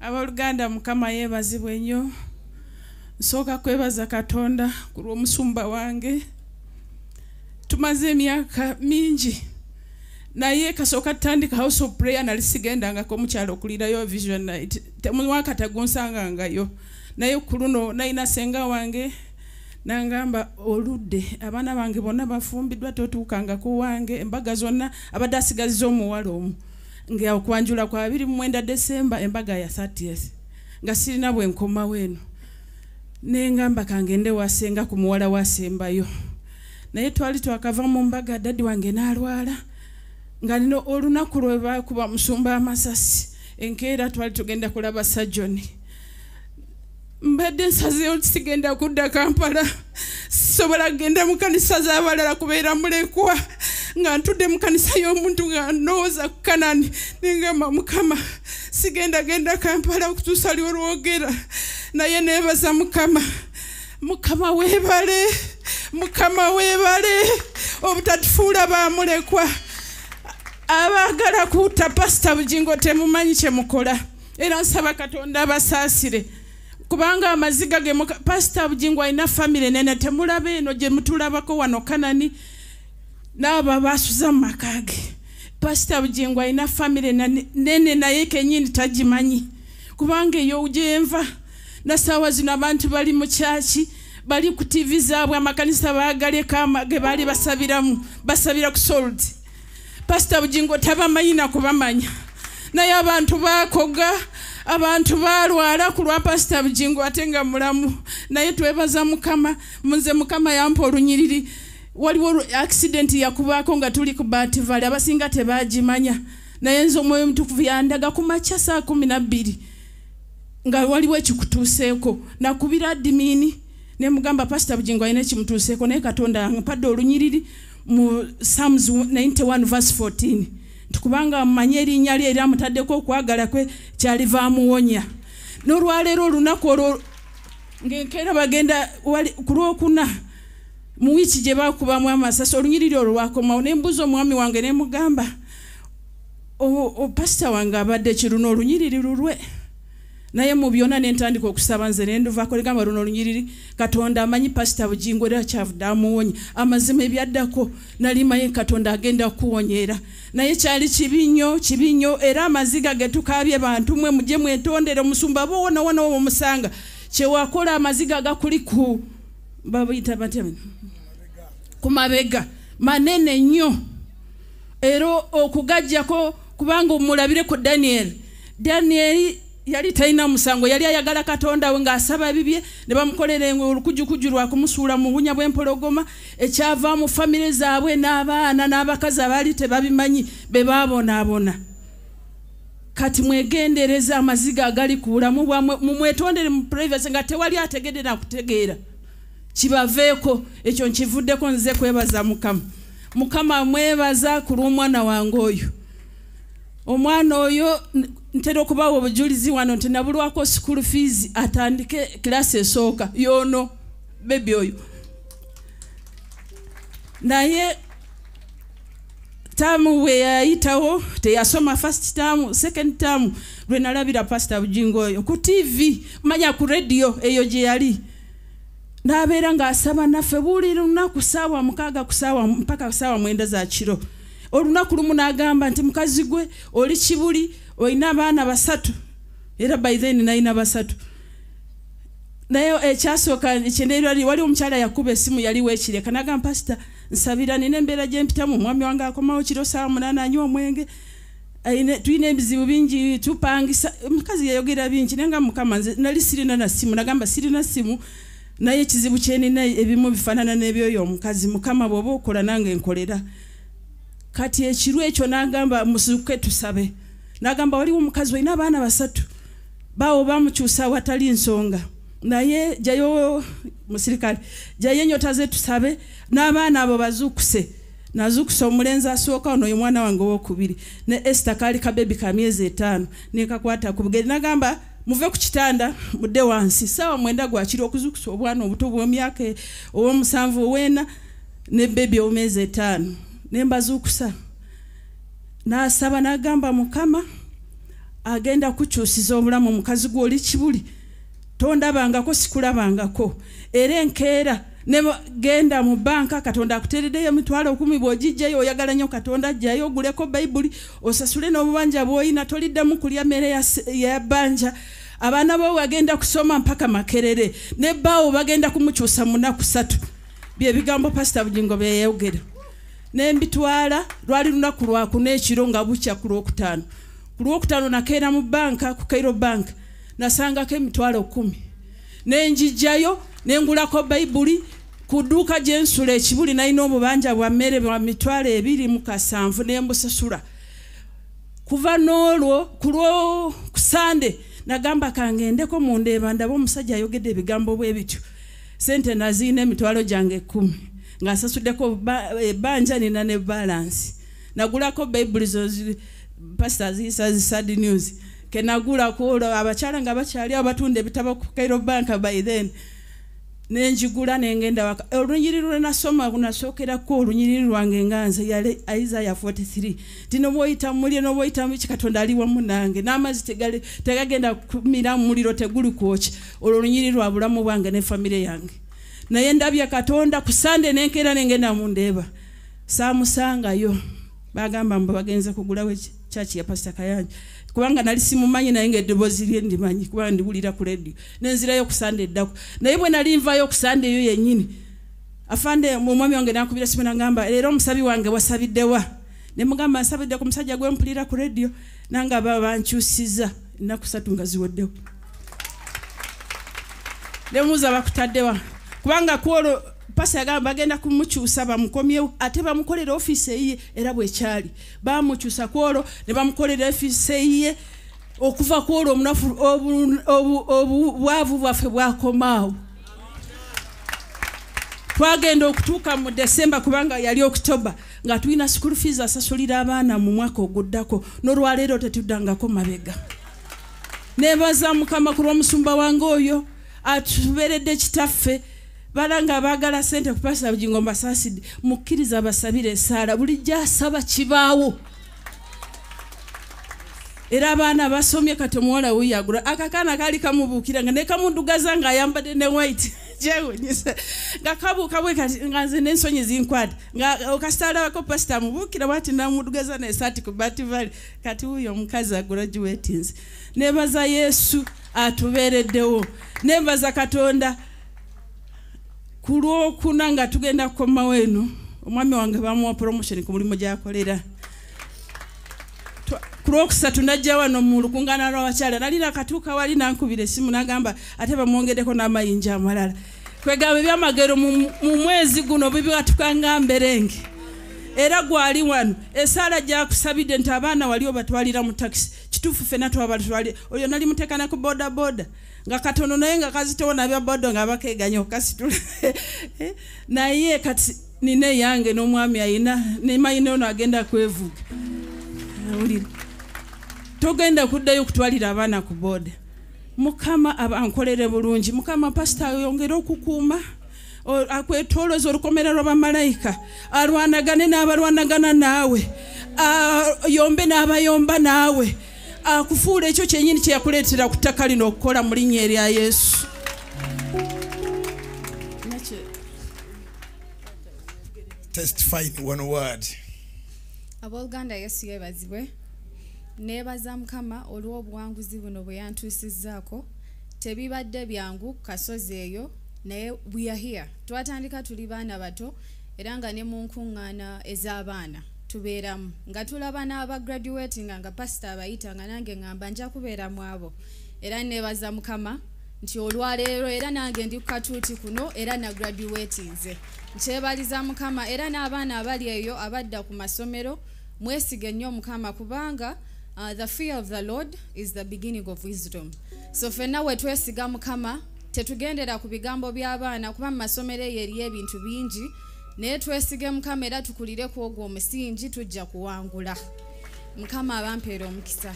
Abaluganda Mukama yeebazibwe nnyo. Nsooka kwebaza Katonda ku lw'omusumba wange. Tumaze emyaka mingi naye kasooka tutandika house of prayer nali sigendangako mukyalo okulirayo vision night. Mwaka tagunsangangayo. Naye ku luno nalina senga wange nangamba oludde abaana bange bonna bafumbiddwa totuukanga ku wange embaga zonna abadde asigazza omuwala omu. Nga okwanjula kwa 29 December embaga ya 30th. Nga sirina bwe nkoma weno. Nengamba kangende wasenga ku muwala wasembayo. Naye twali twakava mu mbaga daddi wange n'alwala. Nga nino olunaku lwe bakuba musumba amasasi. Enkeera twali tugenda kulaba sajoni. Mbadde nsazeewo sigenda kudda Kampala. Sobola kugenda mu kanisa z'abalala kubeera mulekwa. Nga ntudde mu kanisa y'omuntu nga nooza ku Canan. Nengamba Mukama sigenda Kampala okutuusa lw'olwogera. Naye neebaza Mukama. Mukama weebale. Mukama weebale. Obutatufuula baamulekwa. Abaagala kuutta Pastor Bujjingo temumanyi kye mukola. Era nsaba Katonda abasaasire. Kubanga amaziga ge Pastor Bujjingo alina family nene temulaba eno gye mutulabako wano Canan. N'abo basuza mu maka ge. Pastor Bujjingo alina family nene naye kennyini tagimanyi. Kubanga eyo gyenva nasaawa zino abantu bali mu kyaki bali ku TV zaabwe amakanisa baagaleko amage baali basabira ku sold. Pastor Bujjingo tabamanyi na kubamanya. Naye abantu baakoga, abantu balwala ku lwa Pastor Bujjingo ate nga mulamu. Naye twebaza Mukama, munze Mukama yampa olunyiriri. Waliwo accident yakubaako nga tuli ku Bativale abasinga tebagimanya. Naye nze omwoyo mutukuvu yandaga ku makya saa 12 nga waliwo ekikutuuseeko. Nakubira adimini ne mugamba Pastor Bujjingo alina ekimutuuseeko naye Katonda ampadde olunyiriri mu Psalms 91 verse 14. Tukubanga mmanyi erinnya lye era amutaddeko okwagala kwe kyaliva muwonya. N'olwaleero olunaku olwo ng'enkeera bagenda ku Lwokuna mu wiiki gye baakubamu amasasi olunyiriri olwo lwakomawo ne mbuza omwami wange ne mugamba pastor wange abadde kiruno olunyiriri lulwe. Naye mu byonna ne ntandika okusaba nze ne nduvaako ligamba luno olunyiriri Katonda amanyi Pastor Bujjingo era kyavudde amuwonye. Amazima ebyaddako nali manyi Katonda agenda kuwonyera. Naye kyali kibinyo era amaziga ge tukaabye bantu mwe mujje mwetondere omusumba boona wana omusanga. Kye wakola amaziga gakuli ku babuyita bateme ku mabega manene nnyo. Era okugajjako kubanga omulabire ku Daniel yali talina musango yali ayagala Katonda we ng'asaba bibye ne bamukolera olukujukuju lwa kumusuula mu bunya bw'empologoma ekyava mu famire zaabwe n'abaana n'abakazi abaali tebabimanyi be baabonaabona. Kati mwegendereza amaziga agali ku bulamu bwamwe mumwetondere mu privacy nga tewali ategedde na kutegeera. Kibaveeko ekyo nkivuddeko nze kwebaza Mukama. Mukama mwebaza ku lw'omwana wange oyo. Omwana oyo ntera okubawa obujjulizi wano nti nabulwako school fees atandike class esooka yono baby oyo. Naye tamu we yayitawo teyasoma first term second term lwe nalabira Pastor Bujjingo oyo ku TV manya ku radio eyo gye yali. N'abeera ng'asaba naffe buli lunaku ssaawa 6 ku ssaawa mpaka ssaawa 9 za kiro. Olunaku lumu n'agamba nti mukazi gwe oli Kibuli olina abaana 3 era by then nalina 3. Naye ekyasooka ekyendeerwali wali omukyala yakuba essimu yali weekireka n'agamba Pastor nsabira nina embeera gye mpitamu omwami wange akomawo kiro ssaawa 8 anywa omwenge tulina ebizibu bingi tupangisa. Omukazi yayogera bingi naye nga Mukama nze nali sirina na ssimu nagamba sirina ssimu naye ekizibu kyenina ebimu bifaanana n'ebyoyo omukazi Mukama bw'oba okola nange nkolera. Kati ekirwa ekyo n'agamba musuke tusabe. N'agamba waliwo omukazi olina abaana 3 bawo bamukyusa watali nsonga. Naye jayo musirikale jayo enyota ze tusabe n'abaana abo bazuukuse. Nazuukuse omulenzi asooka ono ye mwana wange ow'okubiri ne Esther kaali kabebi ka myezi 5 nekakwata ku bugeri n'agamba muve ku kitanda mudde wansi ssaawa 9 gwakiri okuzuukusa obwana obuto bw'emyaka ow'omusanvu ow'ena ne bebi ow'emyezi 5 ne mbazuukusa. N'asaba n'agamba Mukama agenda kukyusiza obulamu mukazi gw'oli kibuli tondabangako sikulabangako era enkeera ne genda mu banka Katonda akutereddeyo emitwalo 10 bw'ogijjayo oyagala nnyo Katonda ajjayo oguleko Bayibuli osasule n'obubanja bw'olina toliddamu kulya mmere ya bbanja abaana bo bagenda kusoma mpaka Makerere ne baawo bagenda kumukyusa mu nnaku 3 bye bigambo Pastor Bujjingo bye yayogera ne mbitwala lwali lunaku lwakuna ekiro nga bukya ku Lwokutaano nakeera mu banka ku Cairo Bank nasangako emitwalo 10 nenjijjayo nengulako Bayibuli ku dduuka gye nsula ekibuli nalina obubanja bwa mmere bwa mitwalo 2 nembusasula kuva n'olwo ku Lwokusande nagamba kangendeko mu ndeeba ndaba omusajja ayogedde ebigambo bwe bityo sente naziina emitwalo gyange 10 ng'asasuddeko ebbanja nina ne balance nagulako Bayibuli zo Pastor Zisa's Sad News ke nagula ko abakyala nga bakyali abatunda ebitabo ku Cairo Bank by then nenjigula nengenda waka olunyiriri lwenasoma kunasokerako olunyiriri lwange nganze yale Isaiah 43 tino boyita mulye no boyita mu Katonda ali wamu nange n'amazi tegagenda kumira muliro teguli kwoki olunyiriri lwa bulamu bwange ne family yange naye ndabya Katonda ku Sunday nenkera nengenda mu ndeeba samusangayo bagamba mbo bagenze kugulawo church ya Pastor Kayanja kubanga nali simumanyi naye ng'eddoboozi lye ndimanyi kubanga ndiwulira ku radio nenzirayo ku Sunday eddako naye bwe nali nvayo ku Sunday eyo yennyini afande mu mwami wange nakubira simu nagamba leero omusabi wange wasabiddewa ne mugamba nsabidde ku musajja gwe mpulira ku radio nanga bankyusiza ennaku 3 nga ziweddewo nemuuza bakutaddewa kubanga kwolwo Pastor yagamba bagenda kumukyusa bamukomyewo ate bamukolera office eyiye era bwekyali bamukyusa kwolwo ne bamukolera office eyiye okuva kwolwo omunafu obwavu bwaffe bwakomaawo twagenda okutuuka mu December kubanga yali October nga tulina school fees asasulira abaana mu mwaka oguddako n'olwaleero tetuddangako mabega nebaza Mukama ku lw'omusumba wange oyo atuberedde kitaffe balanga bagala sente ku Pastor Bujjingo mbasasidi mukkiriza abasabira Nesaala buli gyasaba kibaawo era abaana basomye kati Muwala uyagula akakana kali kamubuukira nga ne kamundugaza nga ayambadde ne white jewe nyisa nga kabuuka bwe kati nganze n'ensonyi zinkwata nga okasitala ko Pastor mubuukira bwati namundugaza ne sati ku Bativali kati uyo omukazi graduatinze nebaza Yesu atubereddewo nebaza Katonda kulwokuna nga tugenda kukoma weno omwami wange bamuwa promotion ku mulimu gyakolera kulwokusatu najja wano mu lukungana lw'abakyala nalina katuuka wali nankubira essimu nagamba ate bamwongeddeko n'amayinja amalala kwegamba ebyamagero mu mwezi guno bibiwatukanga mberenge era gwali wano Nesaala gyakusabidde nti abaana wali obatwalira mu taxi kituufu ffenna twabatwalira oyo nali muteekana ku boda boda nga katono naye nga kazitowo nabya bodo nga bakeganya okasitula naye kati nine yange n'omwami ayina ne mayina ono agenda kwevuga togenda kuddayo kutwalira abaana ku boda Mukama abankolere bulungi Mukama Pastor ayongera okukuuma akwetolooza olukomera lw'abamalayika alwanagane n'abalwanagana naawe yombe n'abayomba naawe akufuula ekyo kyenyini kye yakuleetera ku ttaka lino okukola mu linnya erya Yesu. Testify in one word. Abooluganda Yesu yeebazibwe. Neebaza Mukama olw'obuwanguzi buno bwe yantuusizzaako. Tebibadde byangu kasozi eyo naye we are here. Twatandika tuli baana bato era nga ne mu nkuŋŋaana ez'abaana tubeeramu nga tulaba n'aba graduating nga Pastor abayita nga nange ngamba nja kubeeramu abo era neebaza Mukama nti olwaleero era nange ndi ku katuuti kuno era na graduatinze nkyebaliza Mukama era n'abaana abali eyo abadda ku masomero mwesige nnyo Mukama kubanga the fear of the Lord is the beginning of wisdom. So ffenna we twesiga Mukama tetugendera ku bigambo by'abaana kuba mu masomero eyo eriyo ebintu bingi naye twesige Mukama era tukulire ku ogwo omusingi tujja kuwangula. Mukama abampeera omukisa.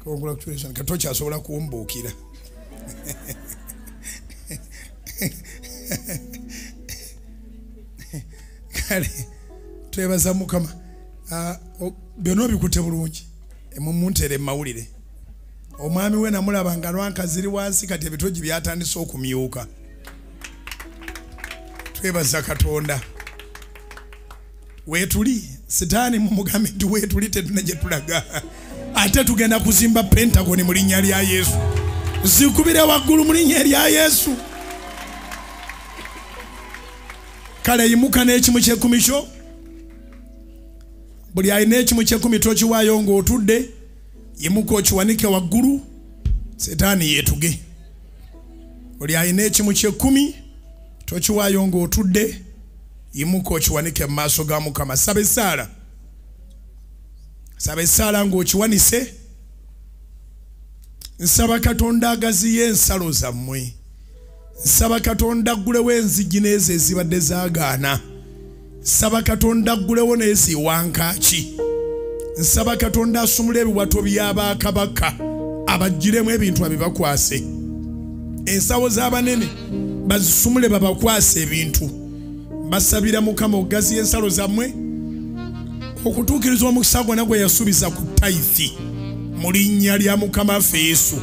Congratulations. Katocha asobola kuwumbuukira. Kale twebaza Mukama. byonna bikutte bulungi emumuntere mawulire omwami we namulaba nga lwanka ziri wansi kati ebitogi byatandise okumyuka. Twebaza Katonda. Wetuli sitaani mumugambe nti wetuli tetuna gye tulaga ate tugenda kuzimba Pentagon mu linnya lya Yesu. Zikubire waggulu mu linnya lya Yesu. Kale yimuka n'ekimu ky'ekkumi kyo. Buli alina ekimu ky'ekkumi tokiwaayo ng'otudde. Yimuka okiwanike waggulu. Setaani yeetuge. Buli alina ekimu ky'ekkumi tokiwaayo ng'otudde. Yimuka okiwanike mu maaso ga Mukama. Saba essaala. Saba essaala ng'okiwanise. Nsaba Katonda agaziye ensalo zammwe. Nsaba Katonda aggulewo enzigi n'ezo ezibadde zaagaana. Nsaba Katonda aggulewo n'eziwankaaki. Nsaba Katonda asumule ebiwato by'Abakabaka abagiremu ebintu abibakwase. Ensawo z'abanene bazisumule babakwase ebintu. Basabira Mukama ogaziye ensalo zammwe okutuukiriza omukisa gwonna gwe yasuubiza ku tithe mu linnya lya Mukama waffe Yesu.